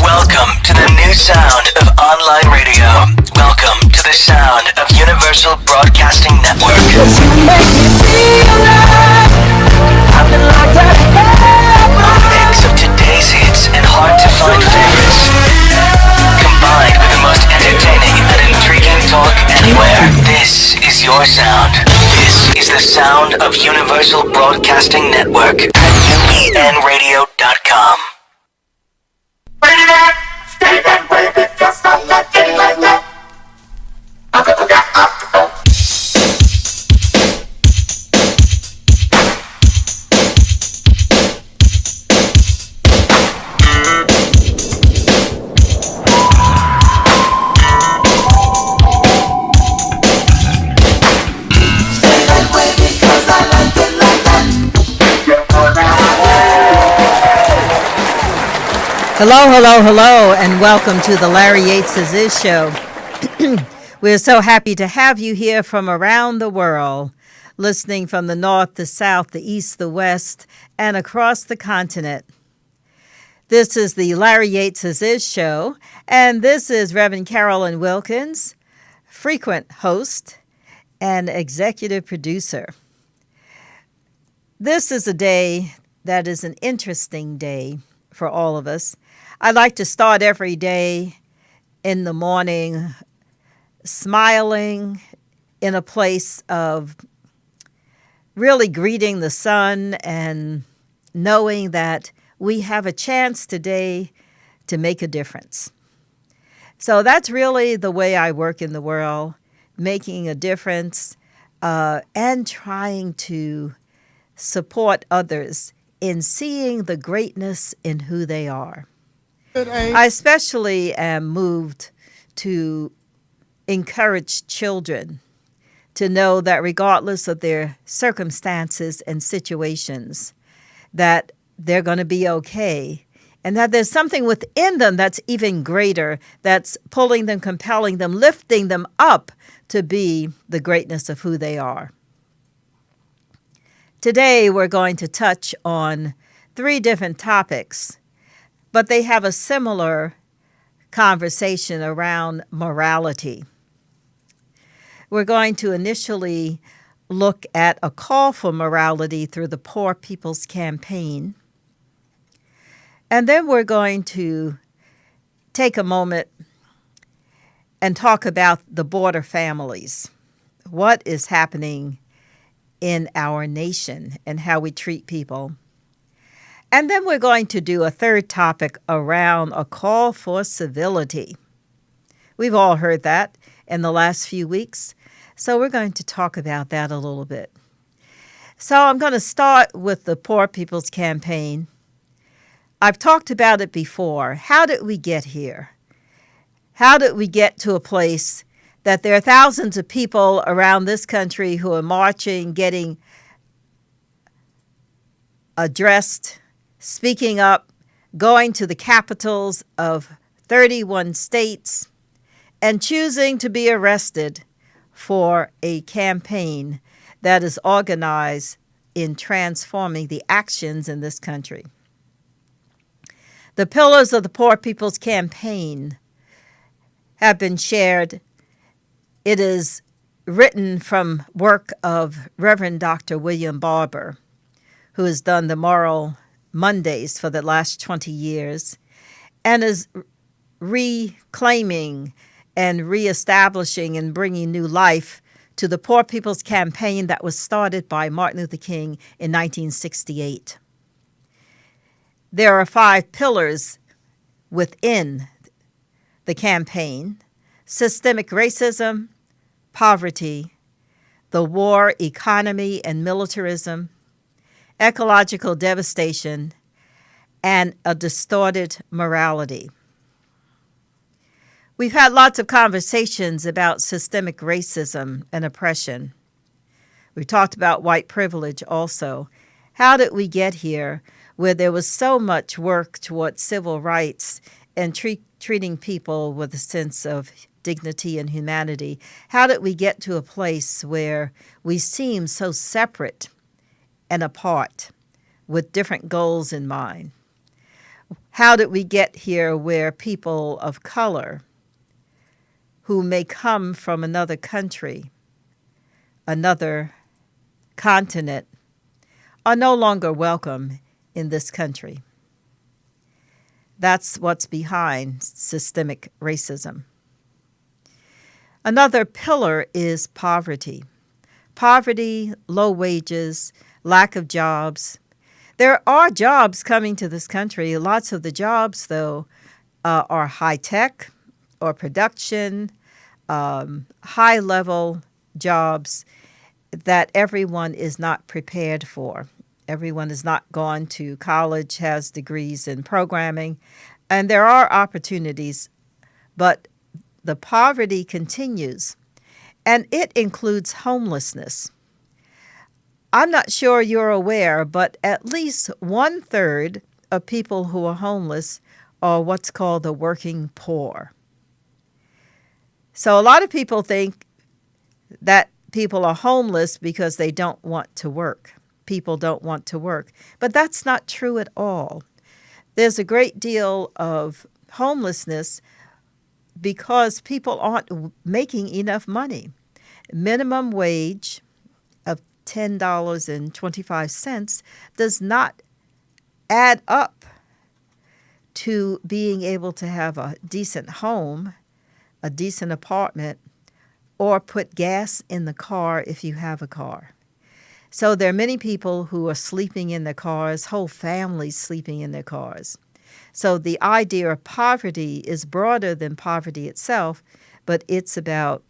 Welcome to the new sound of online radio. Welcome to the sound of Universal Broadcasting Network. A mix of today's hits and hard-to-find favorites, combined with the most entertaining and intriguing talk anywhere. This is your sound. This is the sound of Universal Broadcasting Network at UBNradio.com. Stay that way because I like it like that. Hello, and welcome to the Larry Yates' Show. We're so happy to have you here from around the world, listening from the north, the south, the east, the west, and across the continent. This is the Larry Yates' Show, and this is Reverend Carolyn Wilkins, frequent host and executive producer. This is a day that is an interesting day for all of us. I like to start every day in the morning smiling in a place of really greeting the sun and knowing that we have a chance today to make a difference. So that's really the way I work in the world, making a difference and trying to support others in seeing the greatness in who they are. I especially am moved to encourage children to know that regardless of their circumstances and situations, that they're going to be okay, and that there's something within them that's even greater, that's pulling them, compelling them, lifting them up to be the greatness of who they are. Today, we're going to touch on 3 different topics, but they have a similar conversation around morality. We're going to initially look at a call for morality through the Poor People's Campaign. And then we're going to take a moment and talk about the border families. What is happening in our nation and how we treat people. And then we're going to do a third topic around a call for civility. We've all heard that in the last few weeks, so we're going to talk about that a little bit. So I'm going to start with the Poor People's Campaign. I've talked about it before. How did we get here? How did we get to a place that there are thousands of people around this country who are marching, getting addressed, speaking up, going to the capitals of 31 states, and choosing to be arrested for a campaign that is organized in transforming the actions in this country? The pillars of the Poor People's Campaign have been shared. It is written from work of Reverend Dr. William Barber, who has done the Moral Mondays for the last 20 years and is reclaiming and reestablishing and bringing new life to the Poor People's Campaign that was started by Martin Luther King in 1968. There are 5 pillars within the campaign: systemic racism, poverty, the war, economy, and militarism, ecological devastation, and a distorted morality. We've had lots of conversations about systemic racism and oppression. We've talked about white privilege also. How did we get here where there was so much work towards civil rights and treating people with a sense of dignity and humanity? How did we get to a place where we seem so separate and apart with different goals in mind? How did we get here where people of color who may come from another country, another continent, are no longer welcome in this country? That's what's behind systemic racism. Another pillar is poverty. Poverty, low wages, lack of jobs. There are jobs coming to this country. Lots of the jobs, though, are high tech or production, high-level jobs that everyone is not prepared for. Everyone has not gone to college, has degrees in programming, and there are opportunities, but the poverty continues, and it includes homelessness. I'm not sure you're aware, but at least 1/3 of people who are homeless are what's called the working poor. So a lot of people think that people are homeless because they don't want to work. People don't want to work. But that's not true at all. There's a great deal of homelessness because people aren't making enough money. Minimum wage of $10.25 does not add up to being able to have a decent home, a decent apartment, or put gas in the car if you have a car. So there are many people who are sleeping in their cars, whole families sleeping in their cars. So the idea of poverty is broader than poverty itself, but it's about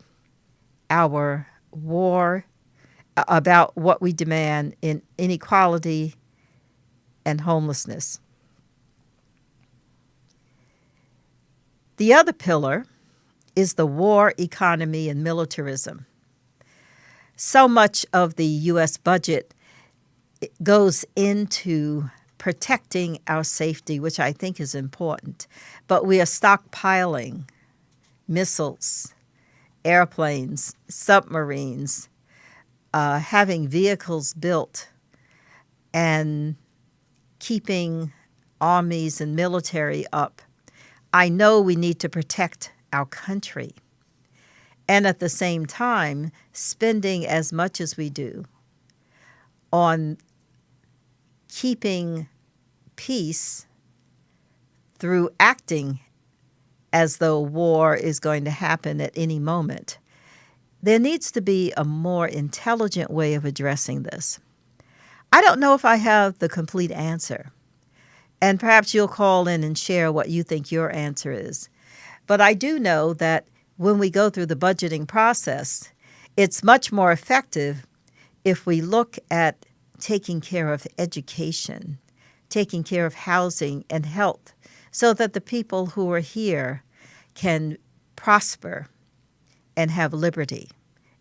our war, about what we demand in inequality and homelessness. The other pillar is the war economy and militarism. So much of the U.S. budget goes into protecting our safety, which I think is important. But we are stockpiling missiles, airplanes, submarines, having vehicles built, and keeping armies and military up. I know we need to protect our country, and at the same time, spending as much as we do on keeping peace through acting as though war is going to happen at any moment. There needs to be a more intelligent way of addressing this. I don't know if I have the complete answer, and perhaps you'll call in and share what you think your answer is. But I do know that when we go through the budgeting process, it's much more effective if we look at taking care of education, taking care of housing and health, so that the people who are here can prosper and have liberty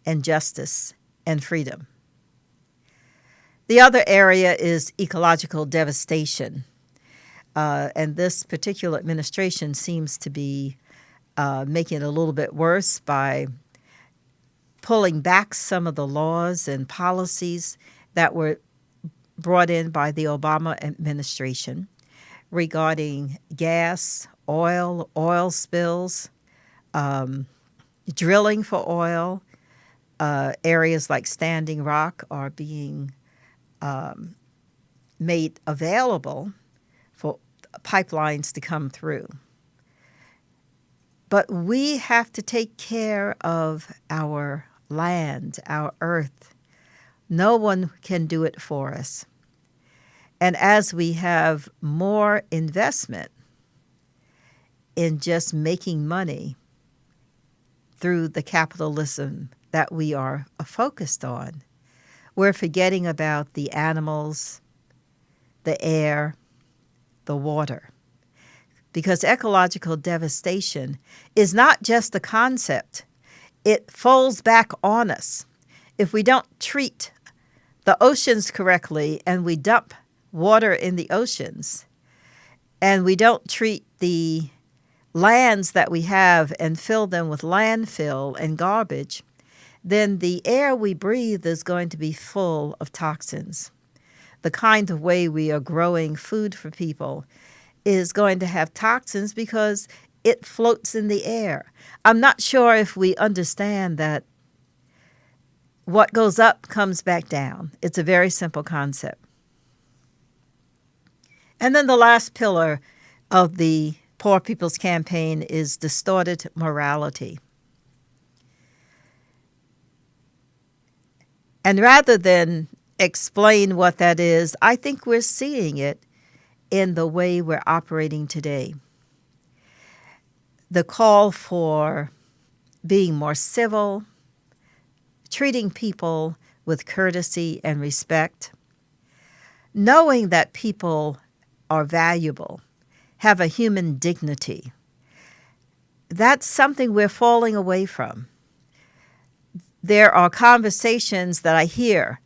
and justice and freedom. The other area is ecological devastation. And this particular administration seems to be making it a little bit worse by pulling back some of the laws and policies that were brought in by the Obama administration regarding gas, oil spills, drilling for oil. Areas like Standing Rock are being made available for pipelines to come through. But we have to take care of our land, our earth. No one can do it for us. And as we have more investment in just making money through the capitalism that we are focused on, we're forgetting about the animals, the air, the water. Because ecological devastation is not just a concept. It falls back on us. If we don't treat the oceans correctly and we dump water in the oceans and we don't treat the lands that we have and fill them with landfill and garbage, then the air we breathe is going to be full of toxins. The kind of way we are growing food for people is going to have toxins because it floats in the air. I'm not sure if we understand that what goes up comes back down. It's a very simple concept. And then the last pillar of the Poor People's Campaign is distorted morality. And rather than explain what that is, I think we're seeing it in the way we're operating today. The call for being more civil, treating people with courtesy and respect, knowing that people are valuable, have a human dignity. That's something we're falling away from. There are conversations that I hear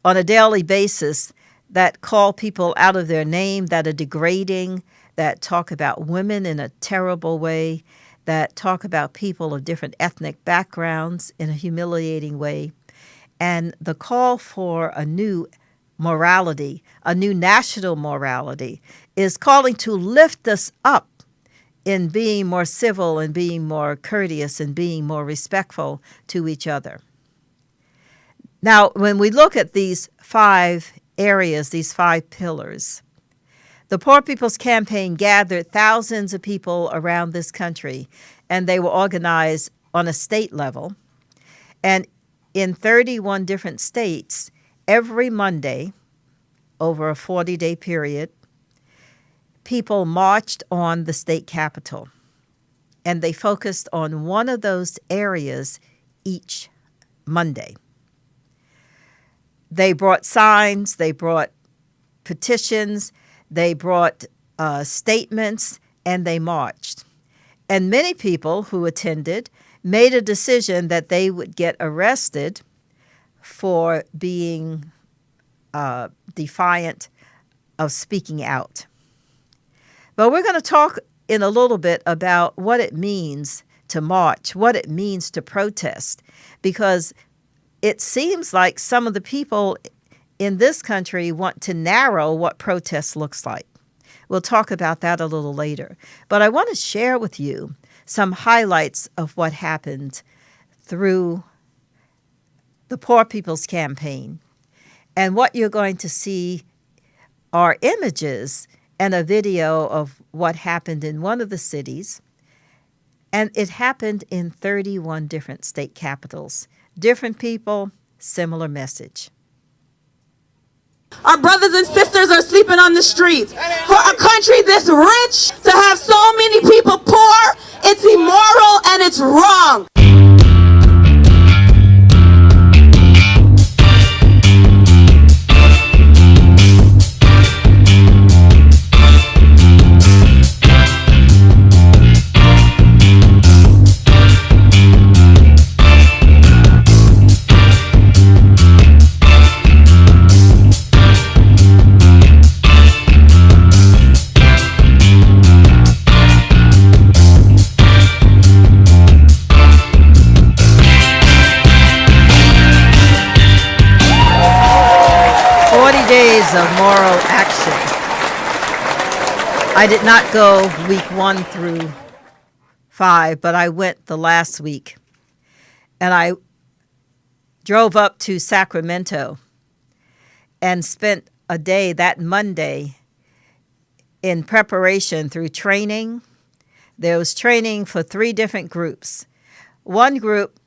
on a daily basis that call people out of their name, that are degrading, that talk about women in a terrible way, that talk about people of different ethnic backgrounds in a humiliating way. And the call for a new morality, a new national morality, is calling to lift us up in being more civil and being more courteous and being more respectful to each other. Now, when we look at these 5 areas, these 5 pillars, the Poor People's Campaign gathered thousands of people around this country, and they were organized on a state level. And in 31 different states, every Monday, over a 40-day period, people marched on the state capitol, and they focused on one of those areas each Monday. They brought signs, they brought petitions, they brought statements, and they marched. And many people who attended made a decision that they would get arrested for being defiant of speaking out. But we're going to talk in a little bit about what it means to march, what it means to protest, because it seems like some of the people in this country want to narrow what protest looks like. We'll talk about that a little later. But I want to share with you some highlights of what happened through the Poor People's Campaign. And what you're going to see are images and a video of what happened in one of the cities. And it happened in 31 different state capitals. Different people, similar message. Our brothers and sisters are sleeping on the streets. For a country this rich to have so many people poor, it's immoral and it's wrong. Days of moral action. I did not go week 1 through 5, but I went the last week. And I drove up to Sacramento and spent a day that Monday in preparation through training. There was training for 3 different groups. One group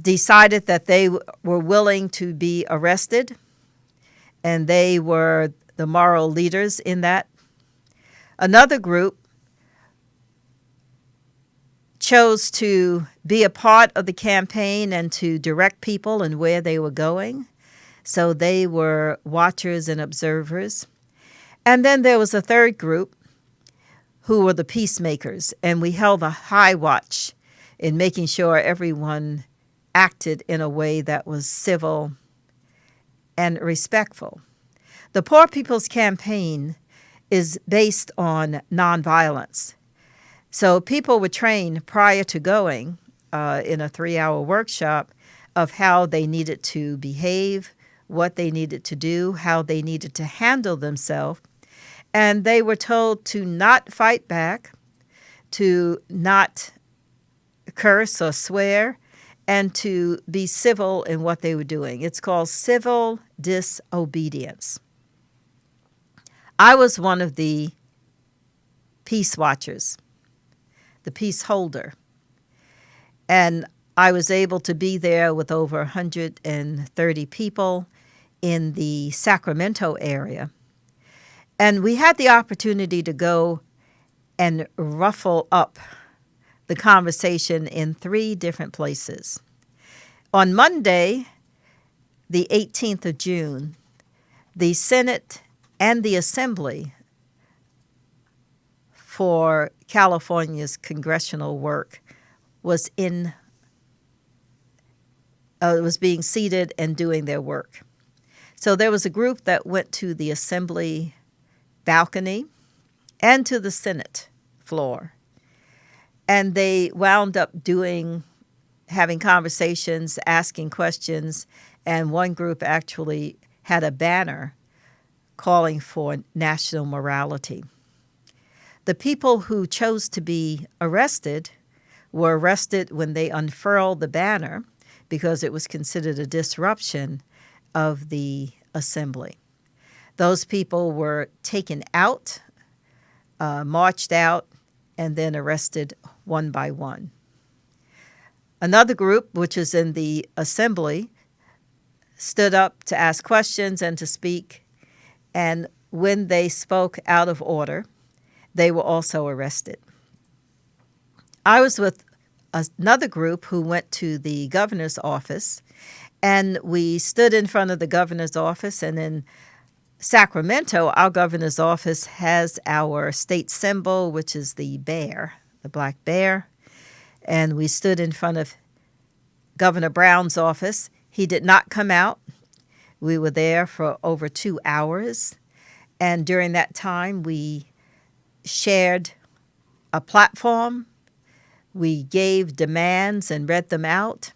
decided that they were willing to be arrested, and they were the moral leaders in that. Another group chose to be a part of the campaign and to direct people and where they were going. So they were watchers and observers. And then there was a third group who were the peacemakers, and we held a high watch in making sure everyone acted in a way that was civil and respectful. The Poor People's Campaign is based on nonviolence. So people were trained prior to going in a 3-hour workshop of how they needed to behave, what they needed to do, how they needed to handle themselves. And they were told to not fight back, to not curse or swear, and to be civil in what they were doing. It's called civil disobedience. I was one of the peace watchers, the peace holder, and I was able to be there with over 130 people in the Sacramento area. And we had the opportunity to go and ruffle up the conversation in 3 different places. On Monday, the 18th of June, the Senate and the Assembly for California's congressional work was being seated and doing their work. So there was a group that went to the Assembly balcony and to the Senate floor. And they wound up having conversations, asking questions, and one group actually had a banner calling for national morality. The people who chose to be arrested were arrested when they unfurled the banner because it was considered a disruption of the assembly. Those people were taken out, marched out, and then arrested one by one. Another group, which is in the assembly, stood up to ask questions and to speak, and when they spoke out of order, they were also arrested. I was with another group who went to the governor's office, and we stood in front of the governor's office, and in Sacramento, our governor's office has our state symbol, which is the bear, the black bear. And we stood in front of Governor Brown's office. He did not come out. We were there for over 2 hours. And during that time, we shared a platform. We gave demands and read them out.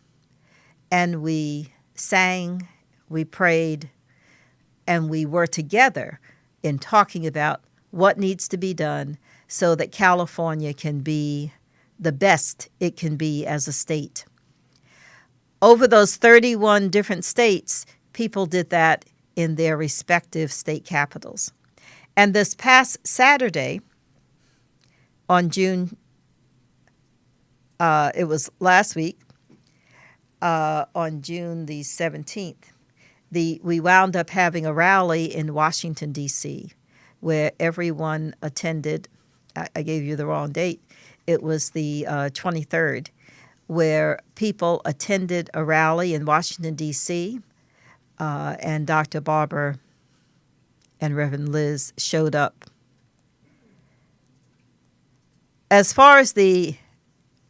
And we sang, we prayed, and we were together in talking about what needs to be done so that California can be the best it can be as a state. Over those 31 different states, people did that in their respective state capitals. And this past Saturday, on June, it was last week, on June the 17th, we wound up having a rally in Washington, D.C., where everyone attended. I gave you the wrong date. It was the 23rd, where people attended a rally in Washington, D.C., and Dr. Barber and Reverend Liz showed up. As far as the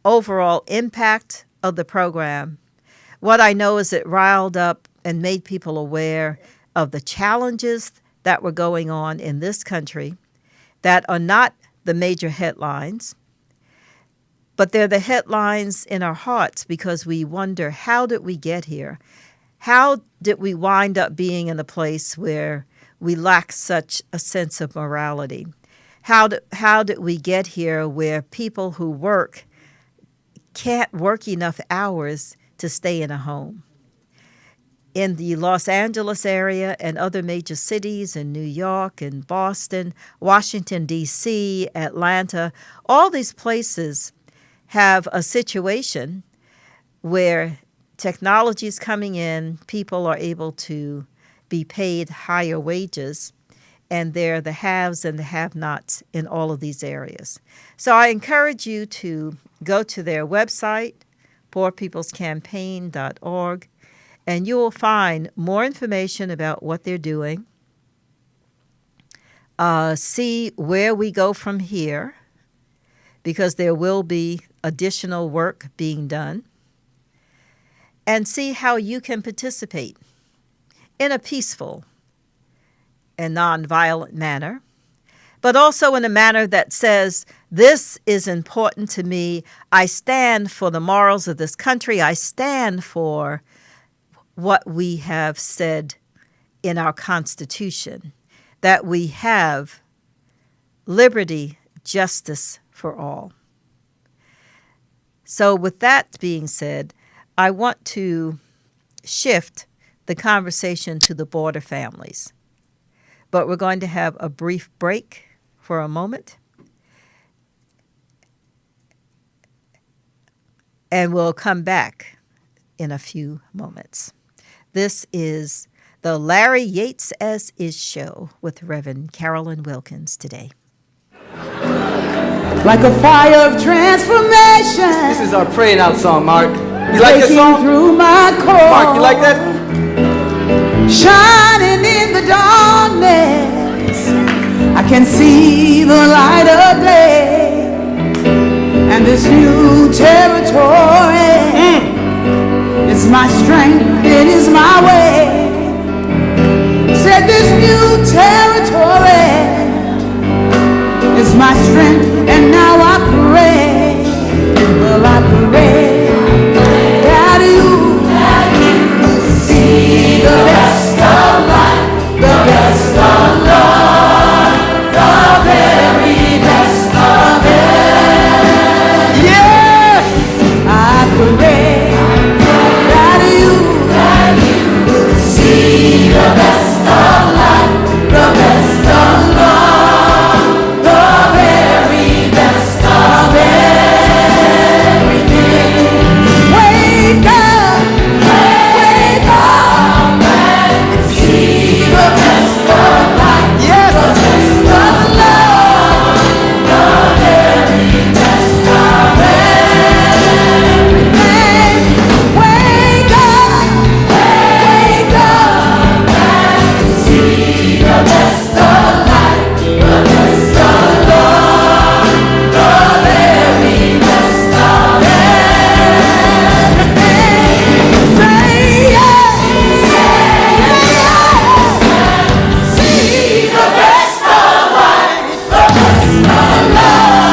overall impact of the program, what I know is it riled up and made people aware of the challenges that were going on in this country that are not the major headlines, but they're the headlines in our hearts because we wonder, how did we get here? How did we wind up being in a place where we lack such a sense of morality? How did we get here where people who work can't work enough hours to stay in a home? In the Los Angeles area and other major cities in New York and Boston, Washington, D.C., Atlanta, all these places have a situation where technology is coming in, people are able to be paid higher wages, and they're the haves and the have-nots in all of these areas. So I encourage you to go to their website, poorpeoplescampaign.org, and you will find more information about what they're doing. See where we go from here, because there will be additional work being done. And see how you can participate in a peaceful and nonviolent manner, but also in a manner that says, this is important to me. I stand for the morals of this country. I stand for what we have said in our Constitution, that we have liberty, justice for all. So with that being said, I want to shift the conversation to the border families. But we're going to have a brief break for a moment. And we'll come back in a few moments. This is the Larry Yates As Is show with Reverend Carolyn Wilkins today. Like a fire of transformation. This is our praying out song, Mark. You like this song? Through my core. Mark, you like that? Shining in the darkness, I can see the light of day. And this new territory is my strength, it is my way. Said this new territory is my strength, and now I pray. Well, I pray that you see the best of life, the best of love, the very best of it. Yes, I pray that you see the best of life, the best of love, the very best of everything. Wake up and see the best of life, yes, the best of love, the very best of everything. Wake up and see the best of life, the best of love, the very best of everything. Say yes, see the best of life, the best of love, the very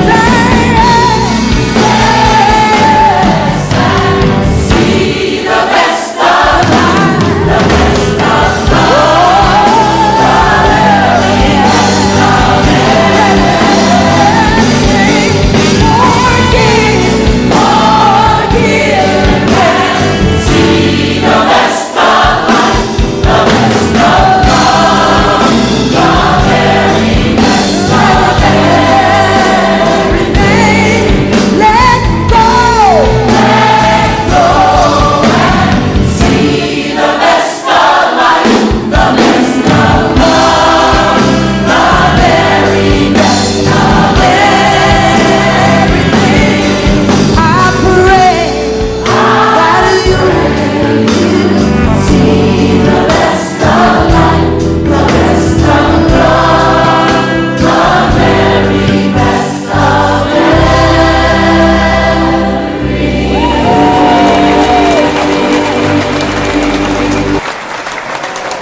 best of everything. See the best of life, the best of love, the very best of everything. Forgive, and see the best of life, the best of love, the very best of everything. Let go, and see the best of life, the best of love, the very best of everything. I pray that you see the best of life, the best of love, the very best of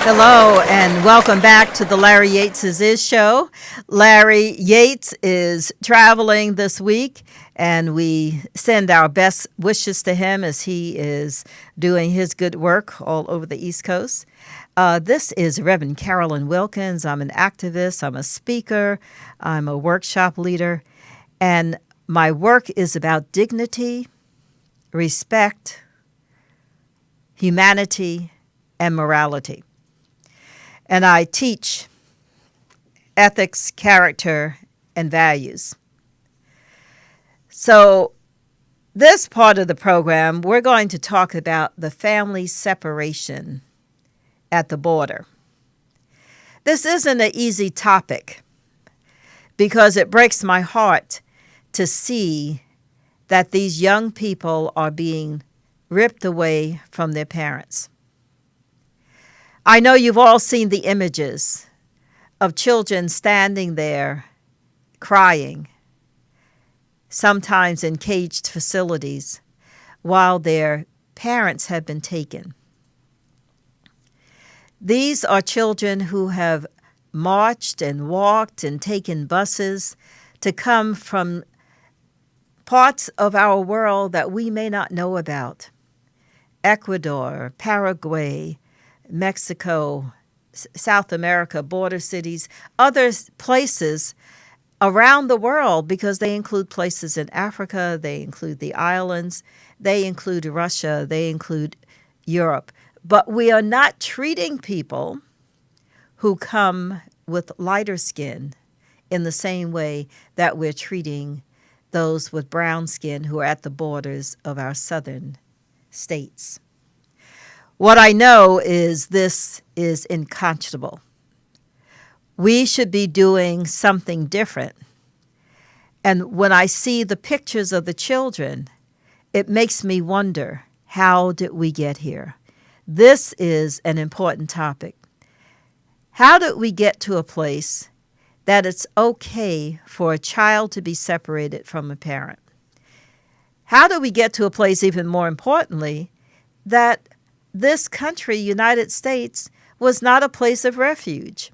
Hello and welcome back to the Larry Yates Is show. Larry Yates is traveling this week, and we send our best wishes to him as he is doing his good work all over the East Coast. This is Reverend Carolyn Wilkins. I'm an activist, I'm a speaker, I'm a workshop leader, and my work is about dignity, respect, humanity, and morality. And I teach ethics, character, and values. So this part of the program, we're going to talk about the family separation at the border. This isn't an easy topic because it breaks my heart to see that these young people are being ripped away from their parents. I know you've all seen the images of children standing there crying, sometimes in caged facilities, while their parents have been taken. These are children who have marched and walked and taken buses to come from parts of our world that we may not know about. Ecuador, Paraguay, Mexico, South America, border cities, other places around the world, because they include places in Africa, they include the islands, they include Russia, they include Europe. But we are not treating people who come with lighter skin in the same way that we're treating those with brown skin who are at the borders of our southern states. What I know is this is unconscionable. We should be doing something different. And when I see the pictures of the children, it makes me wonder, how did we get here? This is an important topic. How did we get to a place that it's okay for a child to be separated from a parent? How did we get to a place, even more importantly, that this country, United States, was not a place of refuge?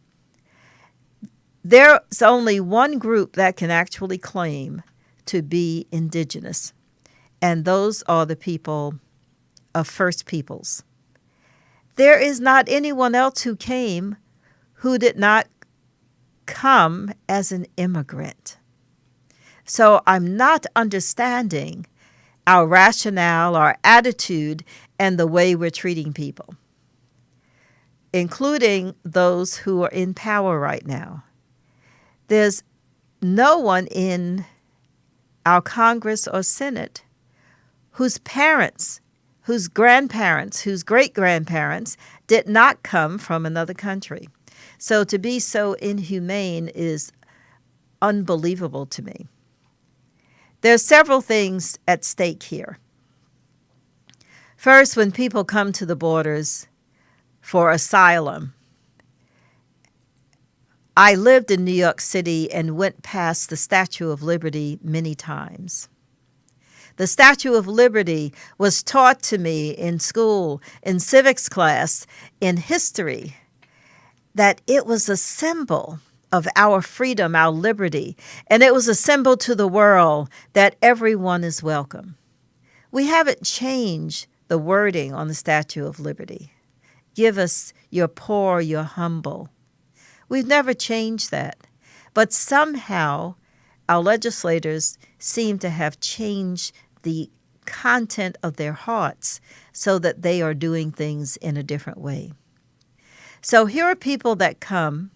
There's only one group that can actually claim to be indigenous, and those are the people of First Peoples. There is not anyone else who came who did not come as an immigrant. So I'm not understanding our rationale, our attitude, and the way we're treating people, including those who are in power right now. There's no one in our Congress or Senate whose parents, whose grandparents, whose great-grandparents did not come from another country. So to be so inhumane is unbelievable to me. There's several things at stake here. First, when people come to the borders for asylum, I lived in New York City and went past the Statue of Liberty many times. The Statue of Liberty was taught to me in school, in civics class, in history, that it was a symbol of our freedom, our liberty, and it was a symbol to the world that everyone is welcome. We haven't changed the wording on the Statue of Liberty. Give us your poor, your humble. We've never changed that. But somehow our legislators seem to have changed the content of their hearts so that they are doing things in a different way. So here are people that come,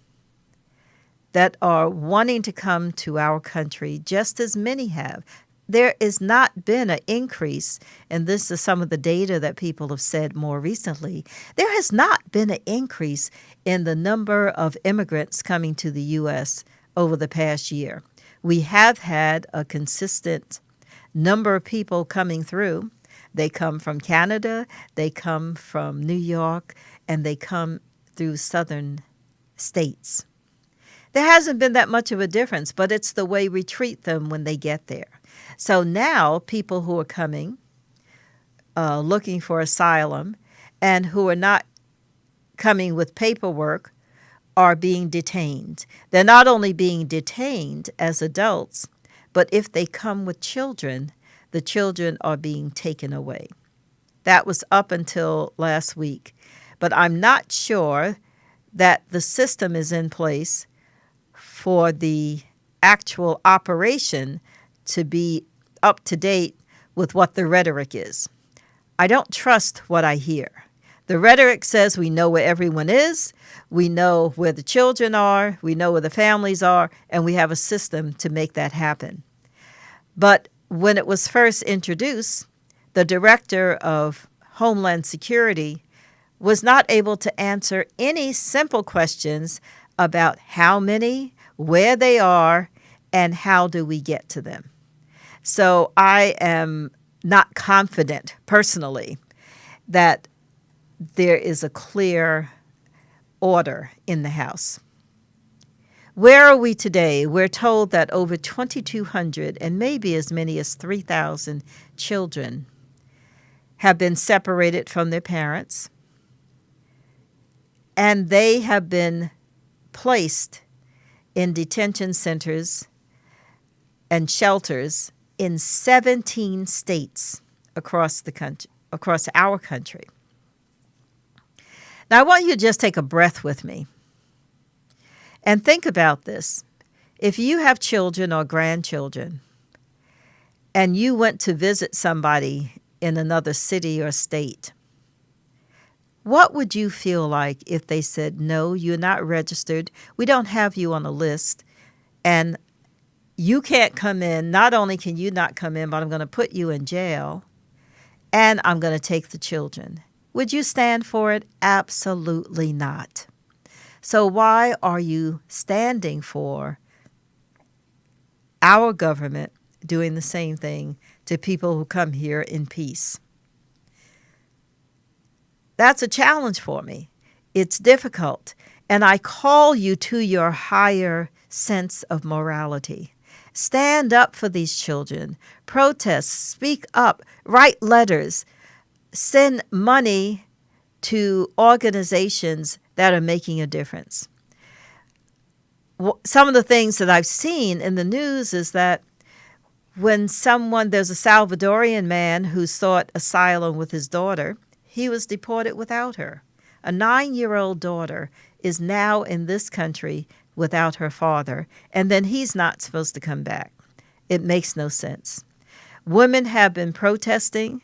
that are wanting to come to our country, just as many have. There has not been an increase, and this is some of the data that people have said more recently. There has not been an increase in the number of immigrants coming to the U.S. over the past year. We have had a consistent number of people coming through. They come from Canada, they come from New York, and they come through southern states. There hasn't been that much of a difference, but it's the way we treat them when they get there. So now people who are coming, looking for asylum, and who are not coming with paperwork are being detained. They're not only being detained as adults, but if they come with children, the children are being taken away. That was up until last week. But I'm not sure that the system is in place for the actual operation to be up to date with what the rhetoric is. I don't trust what I hear. The rhetoric says we know where everyone is, we know where the children are, we know where the families are, and we have a system to make that happen. But when it was first introduced, the director of Homeland Security was not able to answer any simple questions about how many, where they are, and how do we get to them. So I am not confident personally that there is a clear order in the House. Where are we today? We're told that over 2,200 and maybe as many as 3,000 children have been separated from their parents, and they have been placed in detention centers and shelters in 17 states across the country, across our country. Now, I want you to just take a breath with me and think about this. If you have children or grandchildren and you went to visit somebody in another city or state, what would you feel like if they said, no, you're not registered, we don't have you on a list, and you can't come in? Not only can you not come in, but I'm going to put you in jail, and I'm going to take the children. Would you stand for it? Absolutely not. So why are you standing for our government doing the same thing to people who come here in peace? That's a challenge for me. It's difficult. And I call you to your higher sense of morality. Stand up for these children. Protest. Speak up. Write letters. Send money to organizations that are making a difference. Some of the things that I've seen in the news is that when there's a Salvadorian man who sought asylum with his daughter, he was deported without her. A 9-year-old daughter is now in this country without her father, and then he's not supposed to come back. It makes no sense. Women have been protesting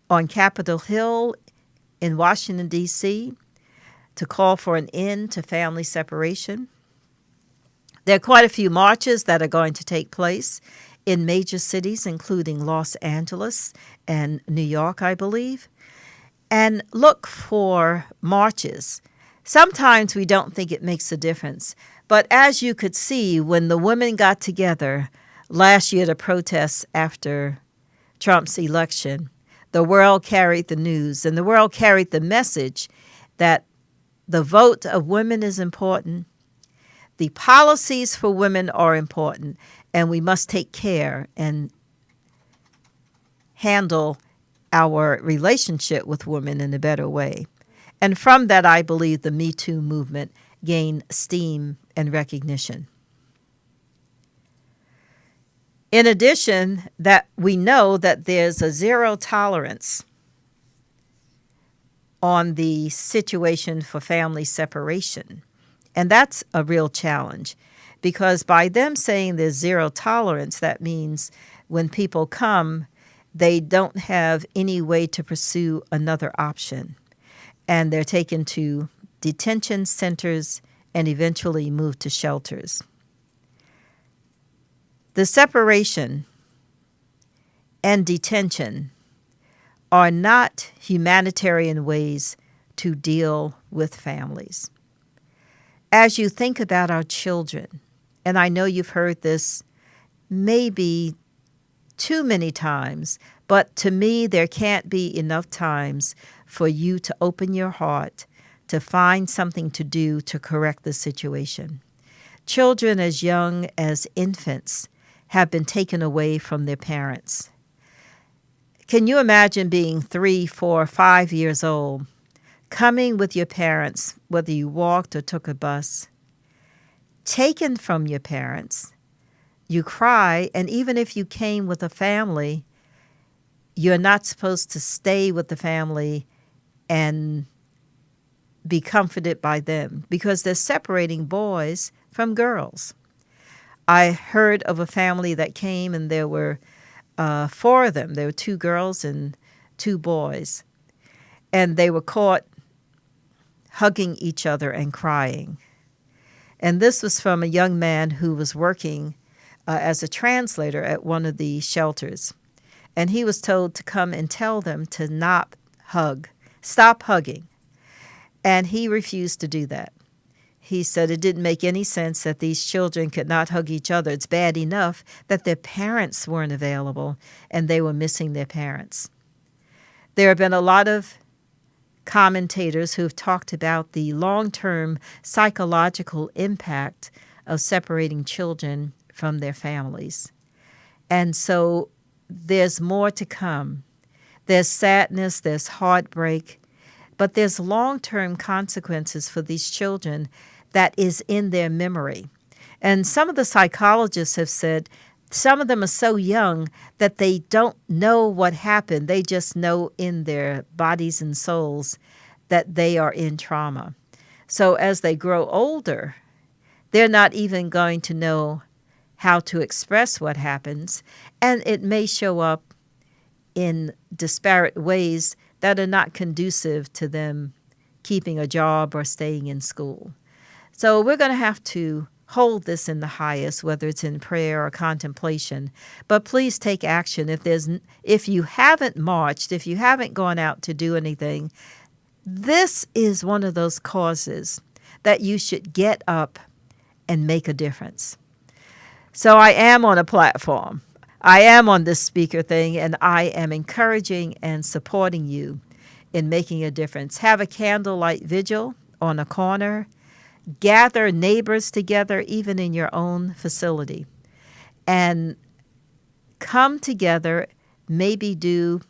on Capitol Hill in Washington, D.C., to call for an end to family separation. There are quite a few marches that are going to take place in major cities, including Los Angeles and New York, I believe. And look for marches. Sometimes we don't think it makes a difference. But as you could see, when the women got together last year to protest after Trump's election, the world carried the news, and the world carried the message that the vote of women is important, the policies for women are important, and we must take care and handle our relationship with women in a better way. And from that, I believe the Me Too movement gained steam and recognition. In addition, that we know that there's a zero tolerance on the situation for family separation. And that's a real challenge, because by them saying there's zero tolerance, that means when people come, they don't have any way to pursue another option. And they're taken to detention centers and eventually moved to shelters. The separation and detention are not humanitarian ways to deal with families. As you think about our children, and I know you've heard this maybe too many times, but to me, there can't be enough times for you to open your heart to find something to do to correct the situation. Children as young as infants have been taken away from their parents. Can you imagine being 3, 4, 5 years old, coming with your parents, whether you walked or took a bus, taken from your parents? You cry, and even if you came with a family, you're not supposed to stay with the family and be comforted by them, because they're separating boys from girls. I heard of a family that came, and there were 4 of them. There were 2 girls and 2 boys. And they were caught hugging each other and crying. And this was from a young man who was working as a translator at one of the shelters. And he was told to come and tell them to not hug, stop hugging. And he refused to do that. He said it didn't make any sense that these children could not hug each other. It's bad enough that their parents weren't available and they were missing their parents. There have been a lot of commentators who have talked about the long-term psychological impact of separating children from their families. And so there's more to come. There's sadness, there's heartbreak, but there's long-term consequences for these children that is in their memory. And some of the psychologists have said Some of them are so young that they don't know what happened. They just know in their bodies and souls that they are in trauma. So as they grow older, they're not even going to know how to express what happens, and it may show up in disparate ways that are not conducive to them keeping a job or staying in school. So we're going to have to hold this in the highest, whether it's in prayer or contemplation. But please take action. If you haven't marched, if you haven't gone out to do anything, this is one of those causes that you should get up and make a difference. So I am on a platform. I am on this speaker thing, and I am encouraging and supporting you in making a difference. Have a candlelight vigil on a corner. Gather neighbors together, even in your own facility, and come together, maybe do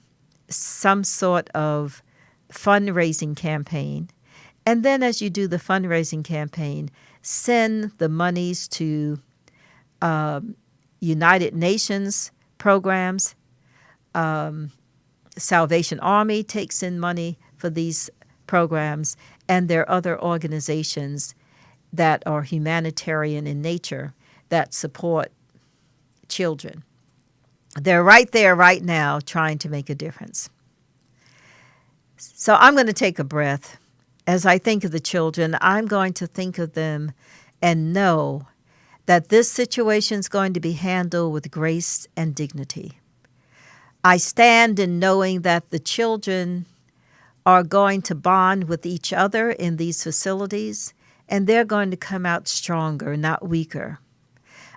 some sort of fundraising campaign. And then as you do the fundraising campaign, send the monies to United Nations programs. Salvation Army takes in money for these programs, and there are other organizations that are humanitarian in nature that support children. They're right there right now trying to make a difference. So I'm going to take a breath. As I think of the children, I'm going to think of them and know that this situation is going to be handled with grace and dignity. I stand in knowing that the children are going to bond with each other in these facilities, and they're going to come out stronger, not weaker.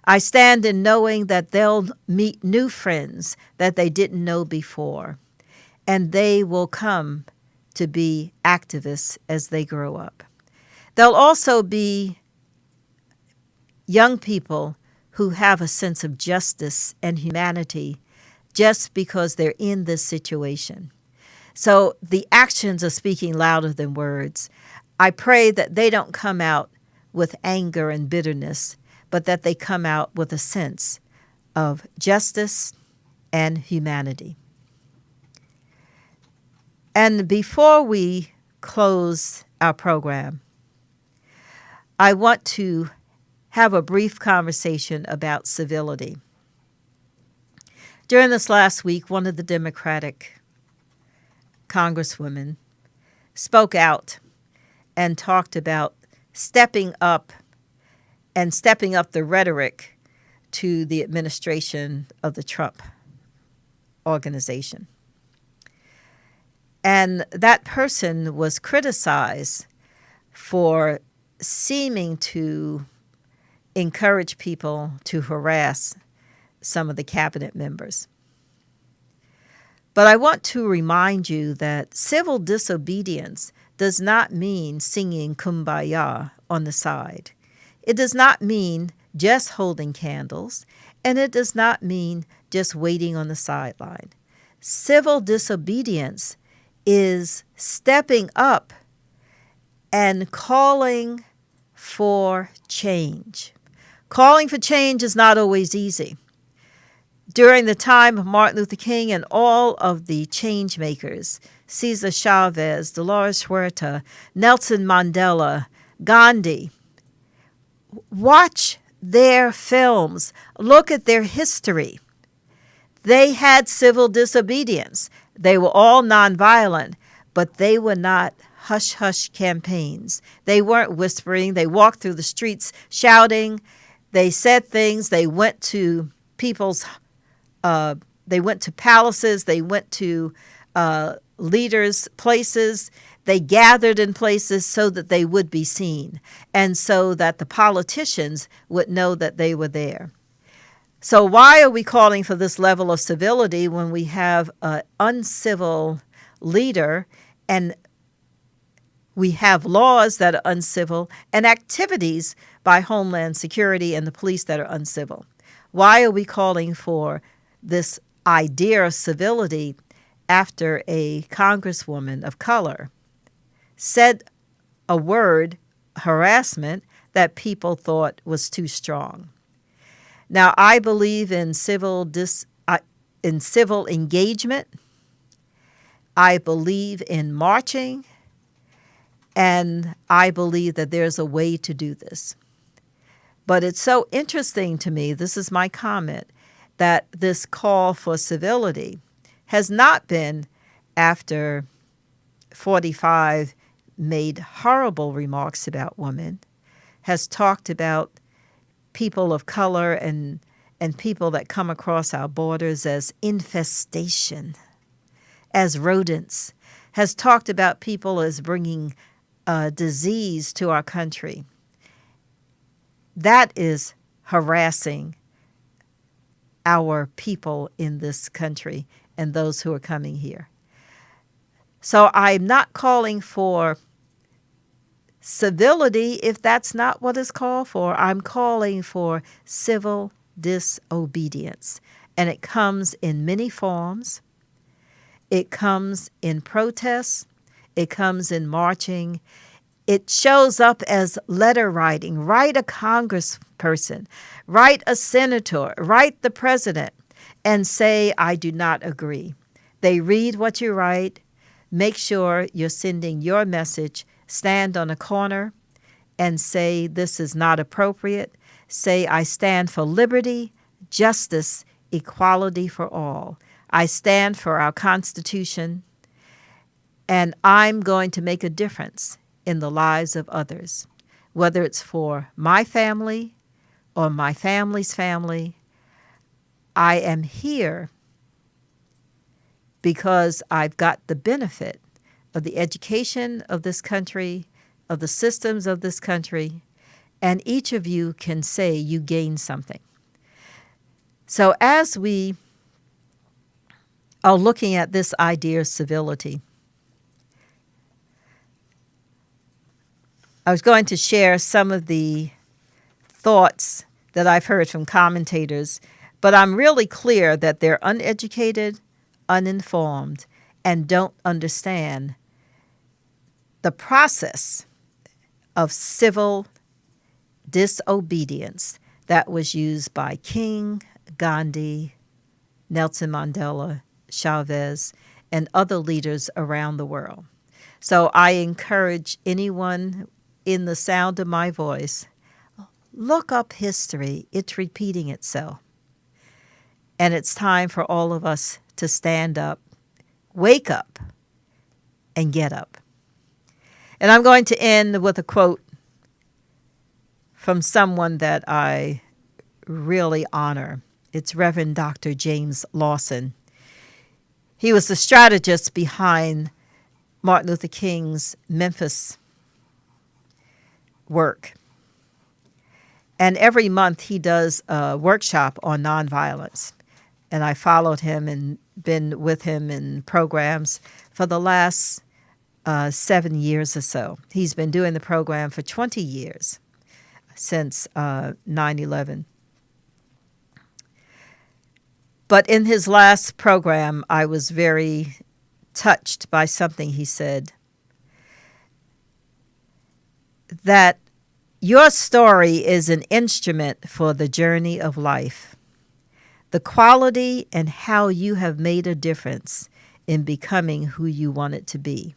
I stand in knowing that they'll meet new friends that they didn't know before, and they will come to be activists as they grow up. They'll also be young people who have a sense of justice and humanity just because they're in this situation. So the actions are speaking louder than words. I pray that they don't come out with anger and bitterness, but that they come out with a sense of justice and humanity. And before we close our program, I want to have a brief conversation about civility. During this last week, one of the Democratic congresswomen spoke out and talked about stepping up the rhetoric to the administration of the Trump organization. And that person was criticized for seeming to encourage people to harass some of the cabinet members. But I want to remind you that civil disobedience does not mean singing Kumbaya on the side. It does not mean just holding candles, and it does not mean just waiting on the sideline. Civil disobedience is stepping up and calling for change. Calling for change is not always easy. During the time of Martin Luther King and all of the change makers, Cesar Chavez, Dolores Huerta, Nelson Mandela, Gandhi, watch their films. Look at their history. They had civil disobedience. They were all nonviolent, but they were not hush-hush campaigns. They weren't whispering. They walked through the streets shouting. They said things. They went to they went to palaces. They went to leaders' places. They gathered in places so that they would be seen and so that the politicians would know that they were there. So why are we calling for this level of civility when we have an uncivil leader and we have laws that are uncivil and activities by Homeland Security and the police that are uncivil? Why are we calling for this idea of civility after a congresswoman of color said a word, harassment, that people thought was too strong? Now, I believe in civil engagement. I believe in marching, and I believe that there's a way to do this. But it's so interesting to me, this is my comment, that this call for civility has not been after 45 made horrible remarks about women, has talked about people of color and people that come across our borders as infestation, as rodents, has talked about people as bringing disease to our country. That is harassing our people in this country and those who are coming here. So I'm not calling for civility if that's not what is called for. I'm calling for civil disobedience. And it comes in many forms. It comes in protests. It comes in marching. It shows up as letter writing. Write a congressperson, write a senator, write the president, and say, I do not agree. They read what you write. Make sure you're sending your message. Stand on a corner and say, this is not appropriate. Say, I stand for liberty, justice, equality for all. I stand for our Constitution, and I'm going to make a difference in the lives of others, whether it's for my family or my family's family. I am here because I've got the benefit of the education of this country, of the systems of this country, and each of you can say you gain something. So as we are looking at this idea of civility, I was going to share some of the thoughts that I've heard from commentators, but I'm really clear that they're uneducated, uninformed, and don't understand the process of civil disobedience that was used by King, Gandhi, Nelson Mandela, Chavez, and other leaders around the world. So I encourage anyone in the sound of my voice, look up history. It's repeating itself. And it's time for all of us to stand up, wake up, and get up. And I'm going to end with a quote from someone that I really honor. It's Reverend Dr. James Lawson. He was the strategist behind Martin Luther King's Memphis work. And every month he does a workshop on nonviolence. And I followed him and been with him in programs for the last 7 years or so. He's been doing the program for 20 years, since 9/11. But in his last program, I was very touched by something he said, that your story is an instrument for the journey of life, the quality and how you have made a difference in becoming who you wanted to be.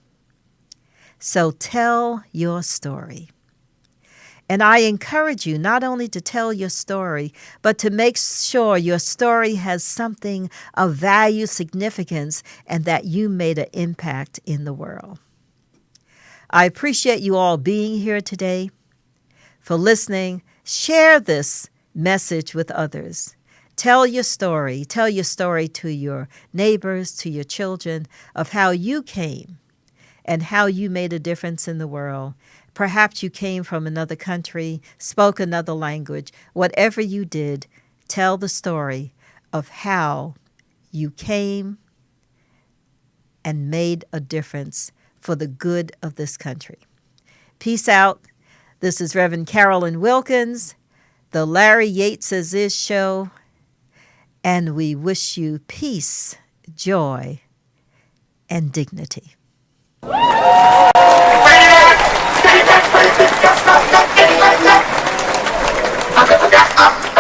So tell your story. And I encourage you not only to tell your story, but to make sure your story has something of value, significance, and that you made an impact in the world. I appreciate you all being here today, for listening. Share this message with others. Tell your story. Tell your story to your neighbors, to your children, of how you came and how you made a difference in the world. Perhaps you came from another country, spoke another language. Whatever you did, tell the story of how you came and made a difference for the good of this country. Peace out. This is Reverend Carolyn Wilkins, the Larry Yates As Is show, and we wish you peace, joy, and dignity. I'm